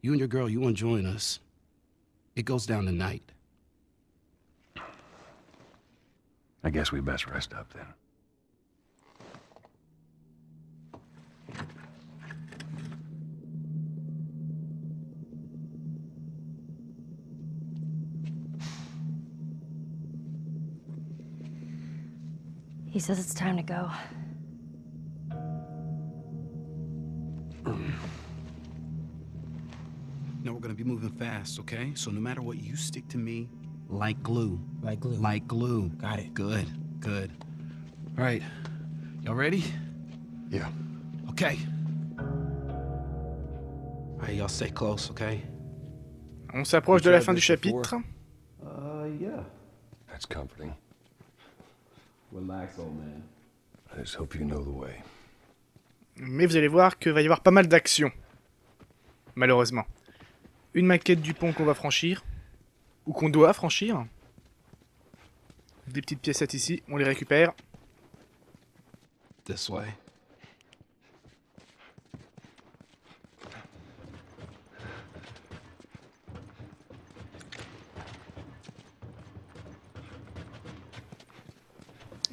You and your girl, you want to join us. It goes down tonight. I guess we best rest up then. He says it's time to go. No, we're gonna be moving fast, okay? So no matter what, you stick to me like glue. Like glue. Like glue. Got it. Good, good. All right, y'all ready? Yeah. Okay. All right, y'all stay close, okay? On s'approche de la fin du chapitre. Yeah. That's comforting. Relax, old man. I just hope you know the way. Mais vous allez voir qu'il va y avoir pas mal d'action. Malheureusement. Une maquette du pont qu'on va franchir. Ou qu'on doit franchir. Des petites piécettes ici, on les récupère. This way.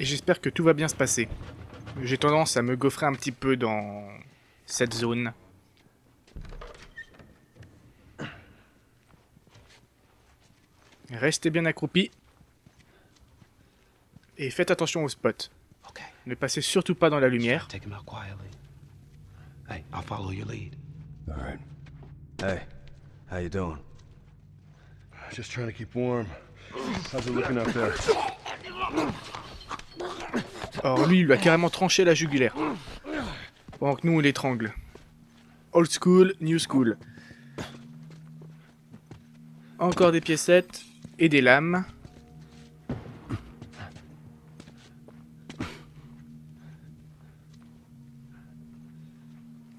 Et j'espère que tout va bien se passer. J'ai tendance à me gaufrer un petit peu dans cette zone. Restez bien accroupis. Et faites attention aux spots. Okay. Ne passez surtout pas dans la lumière. Take him out quietly. Hey, I'll follow your lead. All right. Hey, how you doing? Just trying to keep warm. How's it looking out there? Or lui, il lui a carrément tranché la jugulaire. Pendant que nous, on l'étrangle. Old school, new school. Encore des piécettes et des lames.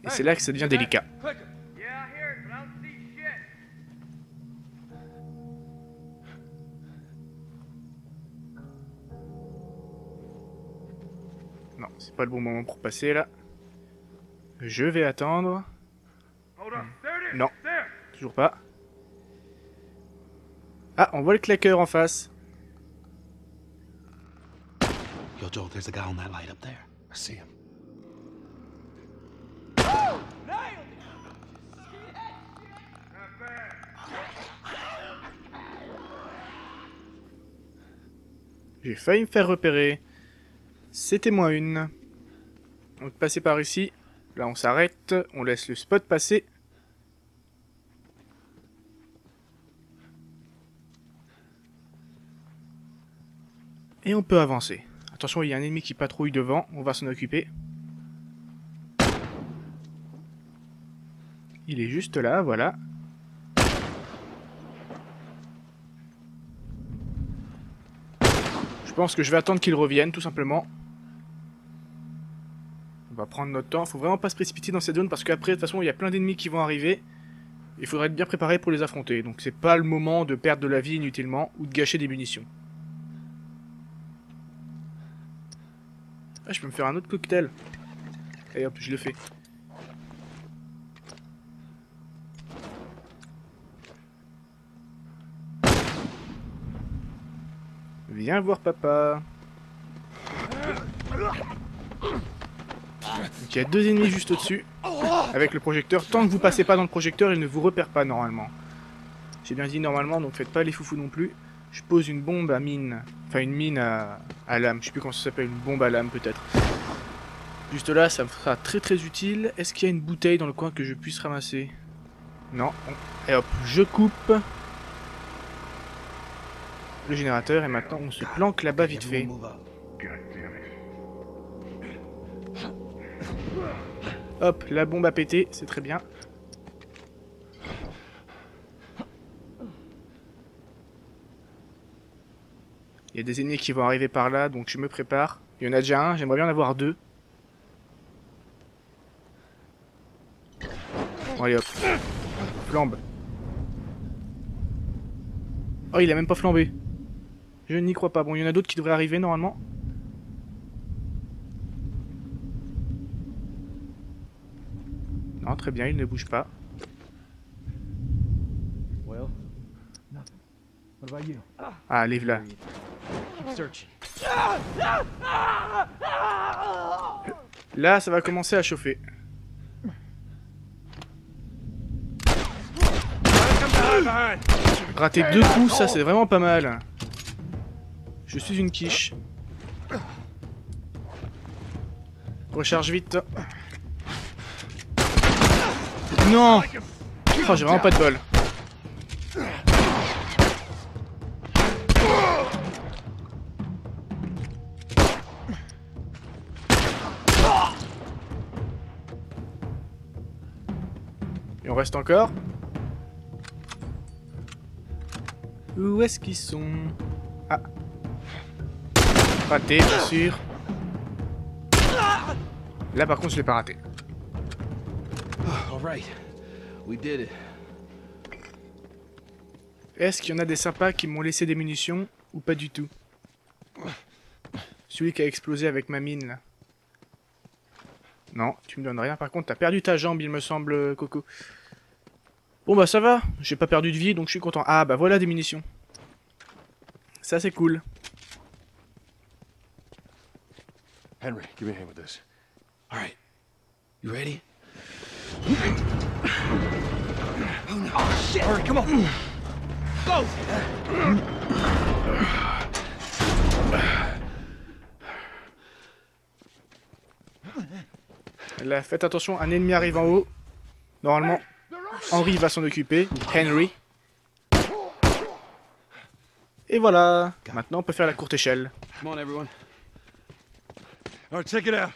Et c'est là que ça devient délicat. Non, c'est pas le bon moment pour passer là. Je vais attendre. Non, toujours pas. Ah, on voit le claqueur en face. Yo, Joel, there's a guy on that light up there. I see him. J'ai failli me faire repérer. C'était moins une. On va passer par ici. Là, on s'arrête. On laisse le spot passer. Et on peut avancer. Attention, il y a un ennemi qui patrouille devant. On va s'en occuper. Il est juste là, voilà. Je pense que je vais attendre qu'il revienne, tout simplement. On va prendre notre temps. Faut vraiment pas se précipiter dans cette zone parce qu'après, de toute façon, il y a plein d'ennemis qui vont arriver. Il faudrait être bien préparé pour les affronter. Donc c'est pas le moment de perdre de la vie inutilement ou de gâcher des munitions. Ah, je peux me faire un autre cocktail. Et hop, je le fais. Viens voir papa. Donc, il y a deux ennemis juste au-dessus. Avec le projecteur. Tant que vous passez pas dans le projecteur, il ne vous repère pas normalement. J'ai bien dit normalement, donc faites pas les foufous non plus. Je pose une bombe à mine. Enfin une mine à lame. Je sais plus comment ça s'appelle. Une bombe à lame peut-être. Juste là, ça me sera très très utile. Est-ce qu'il y a une bouteille dans le coin que je puisse ramasser? Non. Et hop, je coupe le générateur et maintenant on se planque là-bas vite fait. Hop, la bombe a pété, c'est très bien. Il y a des ennemis qui vont arriver par là, donc je me prépare. Il y en a déjà un, j'aimerais bien en avoir deux. Bon, allez hop. Flambe. Oh, il a même pas flambé. Je n'y crois pas. Bon, il y en a d'autres qui devraient arriver normalement. très bien, il ne bouge pas. Well, nothing. What about you? Ah, allez, là. Keep searching. Là, ça va commencer à chauffer. Rater 2 coups, ça c'est vraiment pas mal. Je suis une quiche. Recharge vite. Non! Oh, j'ai vraiment pas de bol. Et on reste encore. Où est-ce qu'ils sont? Ah. Raté, bien sûr. Là, par contre, je l'ai pas raté. All right. We did it. Est-ce qu'il y en a des sympas qui m'ont laissé des munitions ou pas du tout? Celui qui a explosé avec ma mine, là. Non, tu me donnes rien. Par contre, t'as perdu ta jambe, il me semble, Coco. Bon, bah ça va. J'ai pas perdu de vie, donc je suis content. Ah, bah voilà des munitions. Ça, c'est cool. Henry, give me a hand with this. All right. You ready? Oh shit! Hurry, come on! Go! Là, faites attention, un ennemi arrive en haut. Normalement, Henry va s'en occuper. Henry. Et voilà. Maintenant, on peut faire la courte échelle. Come on, everyone. All right, check it out.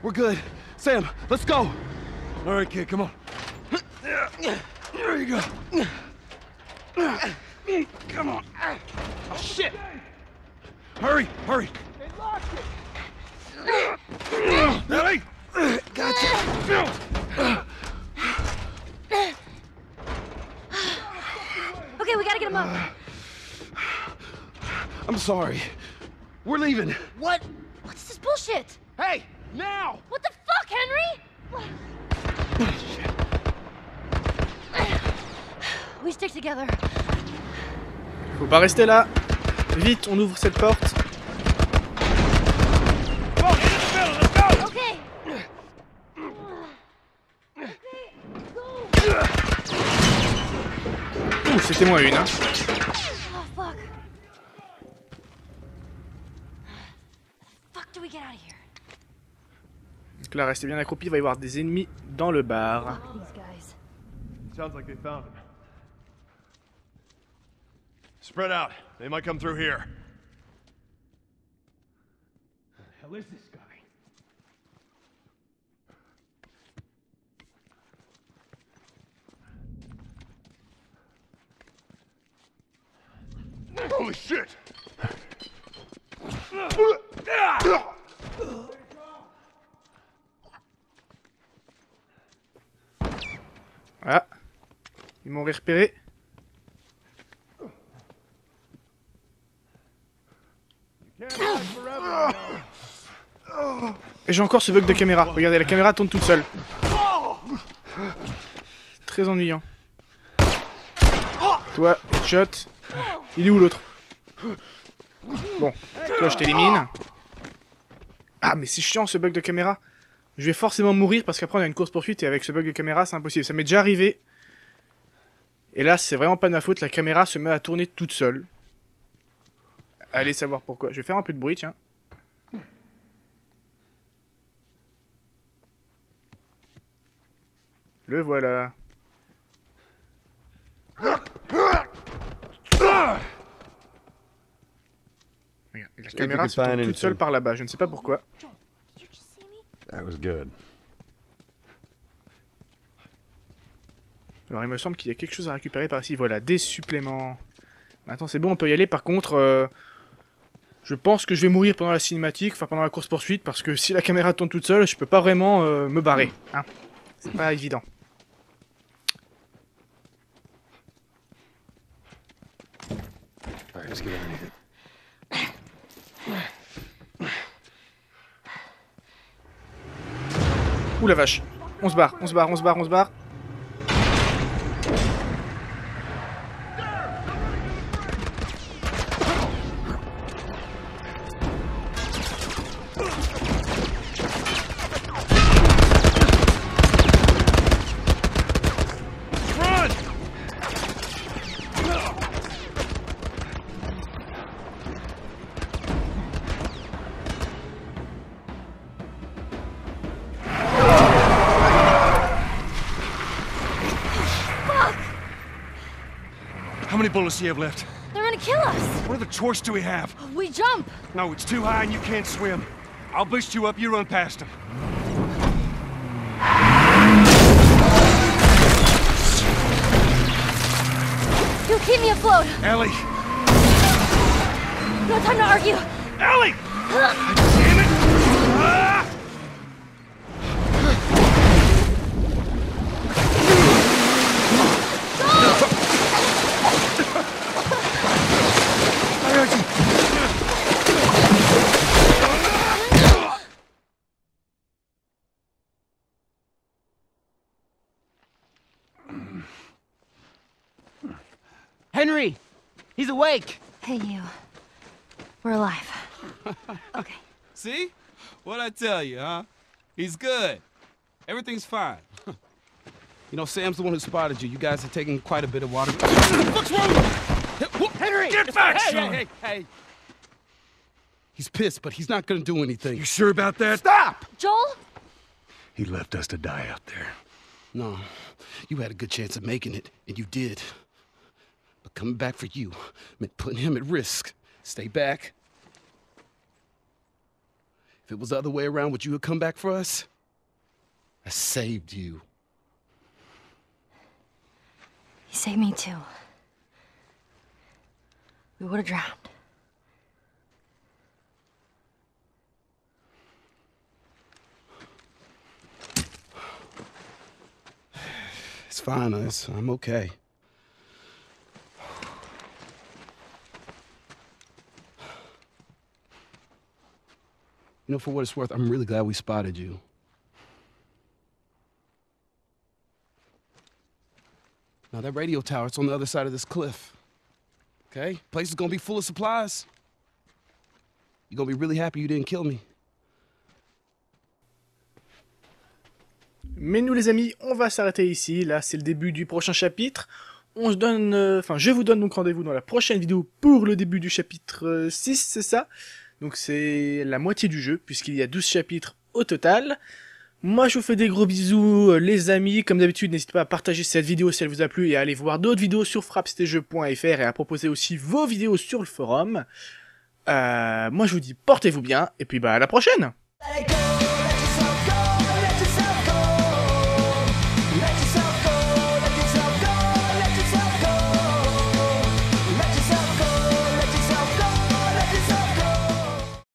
We're good. Sam, let's go. All right, kid, come on. There you go. Come on. Oh, shit! Hurry, hurry! Ellie! Okay, we gotta get him up. I'm sorry. We're leaving. What? What's this bullshit? Hey, now! What the fuck, Henry? We stick together. Faut pas rester là. Vite, on ouvre cette porte. Okay. Ouh, c'était moins une, hein. Oh fuck. Fuck do we get out of here? Donc là, restez bien accroupis, il va y avoir des ennemis dans le bar. Fuck these guys. Sounds like they found him. Spread out. They might come through here. Who the hell is this guy? Holy shit! Ah. Ils m'ont repéré. Et j'ai encore ce bug de caméra. Regardez, la caméra tourne toute seule. C'est très ennuyant. Toi, shot. Il est où l'autre? Bon, toi je t'élimine. Ah mais c'est chiant ce bug de caméra. Je vais forcément mourir parce qu'après on a une course poursuite et avec ce bug de caméra c'est impossible. Ça m'est déjà arrivé. Et là c'est vraiment pas de ma faute, la caméra se met à tourner toute seule. Allez savoir pourquoi. Je vais faire un peu de bruit, tiens. Le voilà. Regarde, la caméra se tourne toute seule par là-bas, je ne sais pas pourquoi. That was good. Alors il me semble qu'il y a quelque chose à récupérer par ici. Voilà, des suppléments. Maintenant c'est bon, on peut y aller. Par contre, je pense que je vais mourir pendant la cinématique, enfin pendant la course-poursuite, parce que si la caméra tourne toute seule, je peux pas vraiment me barrer. Hein. C'est pas évident. right, let's get underneath it. Ouh la vache. On se barre, on se barre, on se barre, on se barre. How many bullets do you have left? They're gonna kill us. What other choice do we have? We jump. No, it's too high and you can't swim. I'll boost you up, you run past them. You keep me afloat. Ellie! No time to argue. Ellie! Damn it! Ah! Henry! He's awake! Hey, you. We're alive. Okay. See? What'd I tell you, huh? He's good. Everything's fine. You know, Sam's the one who spotted you. You guys are taking quite a bit of water. What's wrong? Henry! Get back, son! Hey. He's pissed, but he's not gonna do anything. You sure about that? Stop! Joel? He left us to die out there. No, you had a good chance of making it, and you did. But coming back for you meant putting him at risk. Stay back. If it was the other way around, would you have come back for us? I saved you. He saved me too. We would have drowned. It's fine, I'm okay. You know, for what it's worth, I'm really glad we spotted you. Now, that radio tower, it's on the other side of this cliff. Okay? Place is gonna be full of supplies. You're gonna be really happy you didn't kill me. Mais nous les amis, on va s'arrêter ici. Là, c'est le début du prochain chapitre. On se donne, je vous donne donc rendez-vous dans la prochaine vidéo pour le début du chapitre 6, c'est ça? Donc c'est la moitié du jeu, puisqu'il y a 12 chapitres au total. Moi, je vous fais des gros bisous, les amis. Comme d'habitude, n'hésitez pas à partager cette vidéo si elle vous a plu et à aller voir d'autres vidéos sur frappctjeux.fr et à proposer aussi vos vidéos sur le forum. Moi, je vous dis portez-vous bien, et puis bah à la prochaine!